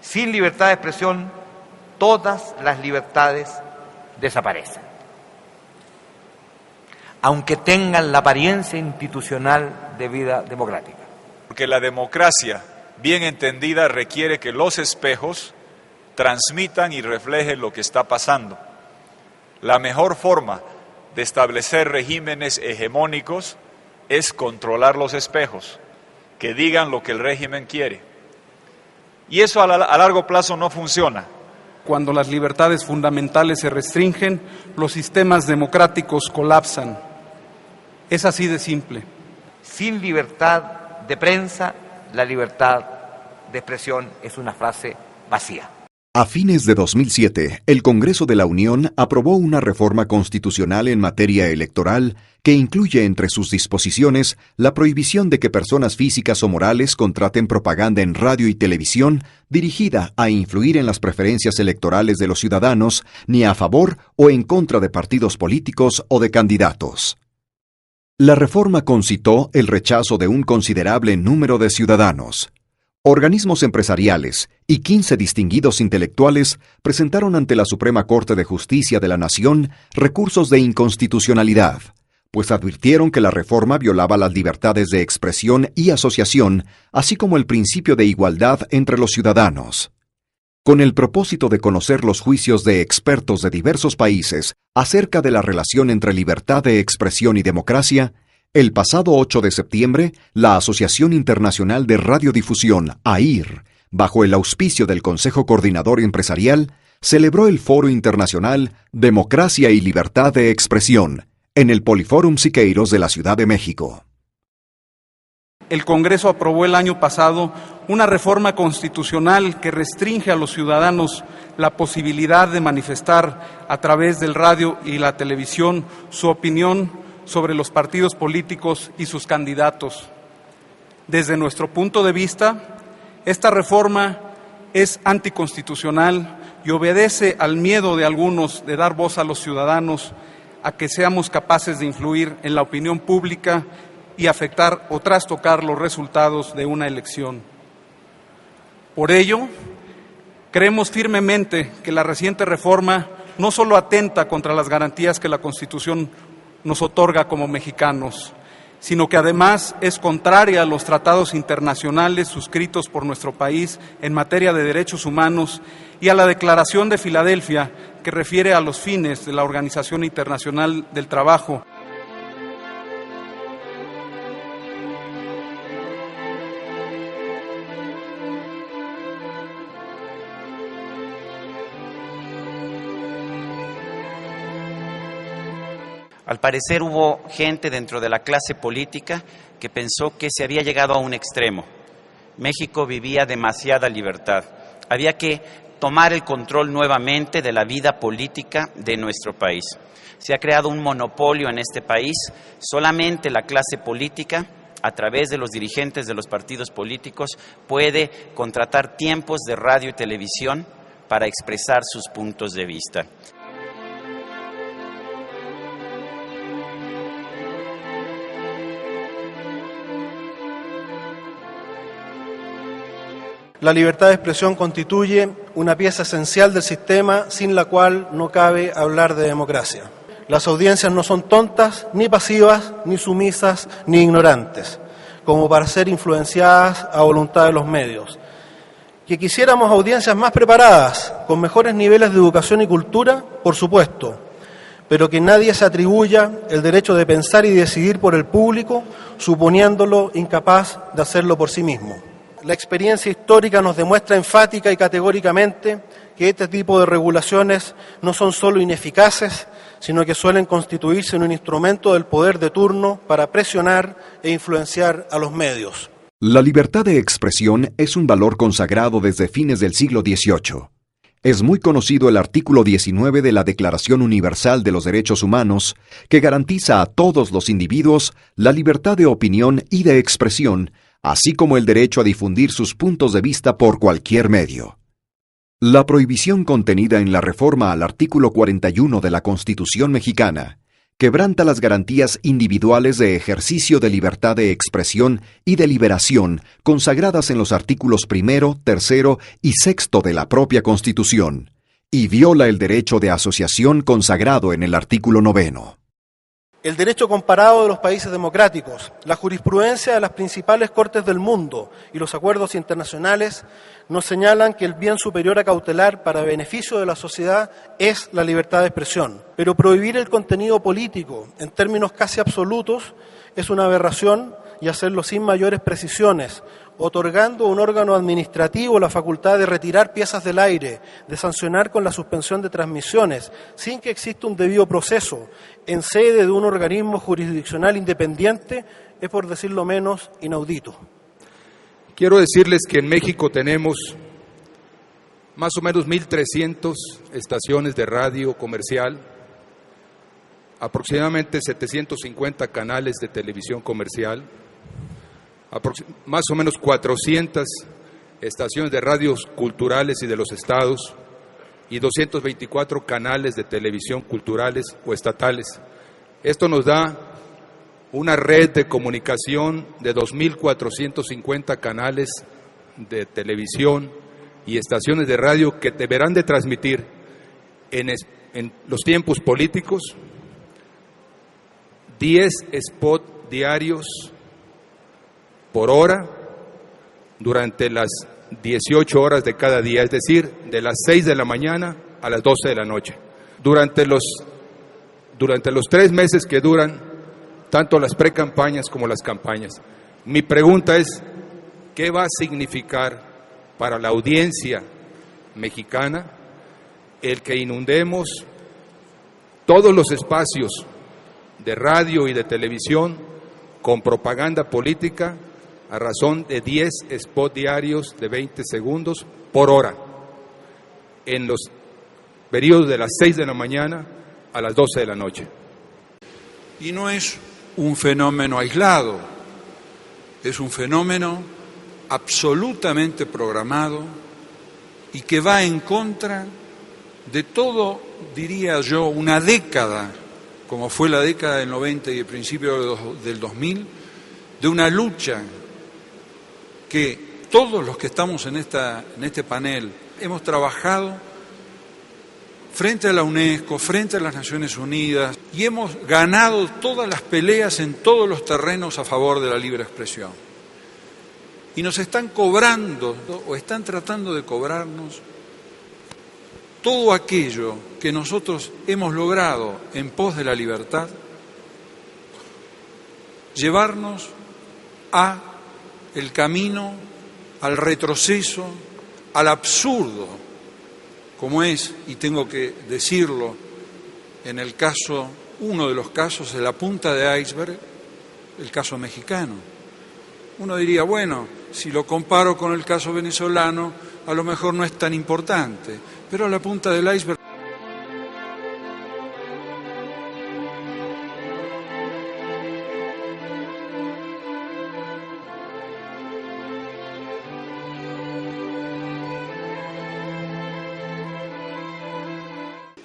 Sin libertad de expresión, todas las libertades desaparecen, aunque tengan la apariencia institucional de vida democrática. Porque la democracia, bien entendida, requiere que los espejos transmitan y reflejen lo que está pasando. La mejor forma de establecer regímenes hegemónicos es controlar los espejos, que digan lo que el régimen quiere. Y eso a largo plazo no funciona. Cuando las libertades fundamentales se restringen, los sistemas democráticos colapsan. Es así de simple. Sin libertad de prensa, la libertad de expresión es una frase vacía. A fines de 2007, el Congreso de la Unión aprobó una reforma constitucional en materia electoral que incluye entre sus disposiciones la prohibición de que personas físicas o morales contraten propaganda en radio y televisión dirigida a influir en las preferencias electorales de los ciudadanos, ni a favor o en contra de partidos políticos o de candidatos. La reforma concitó el rechazo de un considerable número de ciudadanos. Organismos empresariales y 15 distinguidos intelectuales presentaron ante la Suprema Corte de Justicia de la Nación recursos de inconstitucionalidad, pues advirtieron que la reforma violaba las libertades de expresión y asociación, así como el principio de igualdad entre los ciudadanos. Con el propósito de conocer los juicios de expertos de diversos países acerca de la relación entre libertad de expresión y democracia, el pasado 8 de septiembre, la Asociación Internacional de Radiodifusión, AIR, bajo el auspicio del Consejo Coordinador Empresarial, celebró el Foro Internacional Democracia y Libertad de Expresión en el Poliforum Siqueiros de la Ciudad de México. El Congreso aprobó el año pasado una reforma constitucional que restringe a los ciudadanos la posibilidad de manifestar a través del radio y la televisión su opinión sobre los partidos políticos y sus candidatos. Desde nuestro punto de vista, esta reforma es anticonstitucional y obedece al miedo de algunos de dar voz a los ciudadanos a que seamos capaces de influir en la opinión pública y afectar o trastocar los resultados de una elección. Por ello, creemos firmemente que la reciente reforma no solo atenta contra las garantías que la Constitución nos otorga como mexicanos, sino que además es contraria a los tratados internacionales suscritos por nuestro país en materia de derechos humanos y a la Declaración de Filadelfia, que refiere a los fines de la Organización Internacional del Trabajo. Al parecer hubo gente dentro de la clase política que pensó que se había llegado a un extremo. México vivía demasiada libertad. Había que tomar el control nuevamente de la vida política de nuestro país. Se ha creado un monopolio en este país. Solamente la clase política, a través de los dirigentes de los partidos políticos, puede contratar tiempos de radio y televisión para expresar sus puntos de vista. La libertad de expresión constituye una pieza esencial del sistema sin la cual no cabe hablar de democracia. Las audiencias no son tontas, ni pasivas, ni sumisas, ni ignorantes, como para ser influenciadas a voluntad de los medios. Que quisiéramos audiencias más preparadas, con mejores niveles de educación y cultura, por supuesto, pero que nadie se atribuya el derecho de pensar y decidir por el público, suponiéndolo incapaz de hacerlo por sí mismo. La experiencia histórica nos demuestra enfática y categóricamente que este tipo de regulaciones no son solo ineficaces, sino que suelen constituirse en un instrumento del poder de turno para presionar e influenciar a los medios. La libertad de expresión es un valor consagrado desde fines del siglo XVIII. Es muy conocido el artículo 19 de la Declaración Universal de los Derechos Humanos, que garantiza a todos los individuos la libertad de opinión y de expresión, así como el derecho a difundir sus puntos de vista por cualquier medio. La prohibición contenida en la reforma al artículo 41 de la Constitución mexicana, quebranta las garantías individuales de ejercicio de libertad de expresión y deliberación consagradas en los artículos 1, 3 y 6 de la propia Constitución, y viola el derecho de asociación consagrado en el artículo 9. El derecho comparado de los países democráticos, la jurisprudencia de las principales cortes del mundo y los acuerdos internacionales nos señalan que el bien superior a cautelar para beneficio de la sociedad es la libertad de expresión. Pero prohibir el contenido político en términos casi absolutos es una aberración y hacerlo sin mayores precisiones, otorgando a un órgano administrativo la facultad de retirar piezas del aire, de sancionar con la suspensión de transmisiones, sin que exista un debido proceso, en sede de un organismo jurisdiccional independiente, es, por decirlo menos, inaudito. Quiero decirles que en México tenemos más o menos 1.300 estaciones de radio comercial, aproximadamente 750 canales de televisión comercial, más o menos 400 estaciones de radios culturales y de los estados y 224 canales de televisión culturales o estatales. Esto nos da una red de comunicación de 2.450 canales de televisión y estaciones de radio que deberán de transmitir en los tiempos políticos 10 spots diarios por hora durante las 18 horas de cada día, es decir, de las 6 de la mañana a las 12 de la noche. Durante los 3 meses que duran tanto las precampañas como las campañas. Mi pregunta es, ¿qué va a significar para la audiencia mexicana el que inundemos todos los espacios de radio y de televisión con propaganda política a razón de 10 spots diarios de 20 segundos por hora en los periodos de las 6 de la mañana a las 12 de la noche? Y no es un fenómeno aislado, es un fenómeno absolutamente programado y que va en contra de todo, diría yo, una década, como fue la década del 90 y el principio del 2000, de una lucha que todos los que estamos en este panel hemos trabajado frente a la UNESCO, frente a las Naciones Unidas, y hemos ganado todas las peleas en todos los terrenos a favor de la libre expresión. Y nos están cobrando, o están tratando de cobrarnos, todo aquello que nosotros hemos logrado en pos de la libertad, llevarnos a el camino, al retroceso, al absurdo, como es, y tengo que decirlo, en el caso, uno de los casos de la punta de iceberg, el caso mexicano. Uno diría, bueno, si lo comparo con el caso venezolano, a lo mejor no es tan importante, pero la punta del iceberg.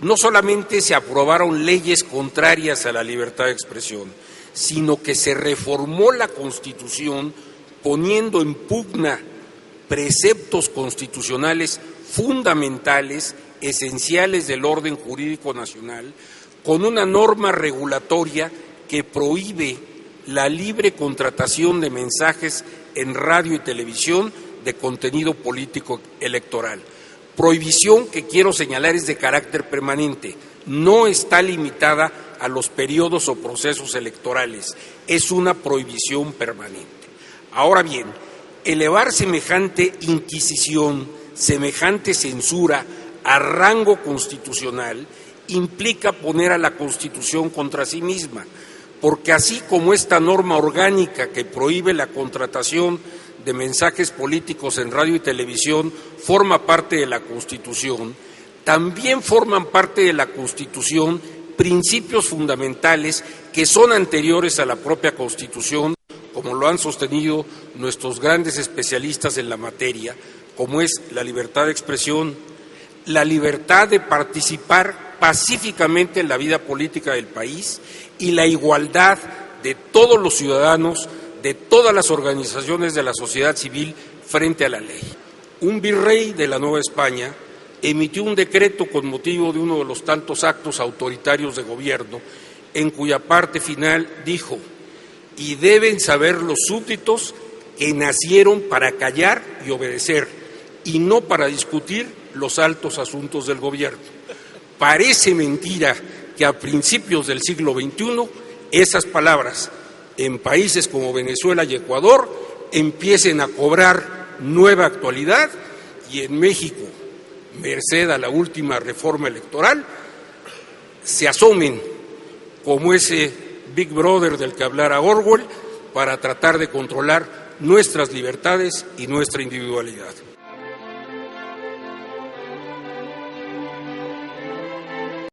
No solamente se aprobaron leyes contrarias a la libertad de expresión, sino que se reformó la Constitución poniendo en pugna preceptos constitucionales fundamentales, esenciales del orden jurídico nacional, con una norma regulatoria que prohíbe la libre contratación de mensajes en radio y televisión de contenido político electoral. Prohibición que quiero señalar es de carácter permanente, no está limitada a los periodos o procesos electorales, es una prohibición permanente. Ahora bien, elevar semejante inquisición, semejante censura a rango constitucional implica poner a la Constitución contra sí misma, porque así como esta norma orgánica que prohíbe la contratación de mensajes políticos en radio y televisión forma parte de la Constitución, también forman parte de la Constitución principios fundamentales que son anteriores a la propia Constitución, como lo han sostenido nuestros grandes especialistas en la materia, como es la libertad de expresión, la libertad de participar pacíficamente en la vida política del país y la igualdad de todos los ciudadanos, de todas las organizaciones de la sociedad civil frente a la ley. Un virrey de la Nueva España emitió un decreto con motivo de uno de los tantos actos autoritarios de gobierno, en cuya parte final dijo: y deben saber los súbditos que nacieron para callar y obedecer, y no para discutir los altos asuntos del gobierno. Parece mentira que a principios del siglo XXI esas palabras en países como Venezuela y Ecuador empiecen a cobrar nueva actualidad y en México, merced a la última reforma electoral, se asomen como ese Big Brother del que hablara Orwell para tratar de controlar nuestras libertades y nuestra individualidad.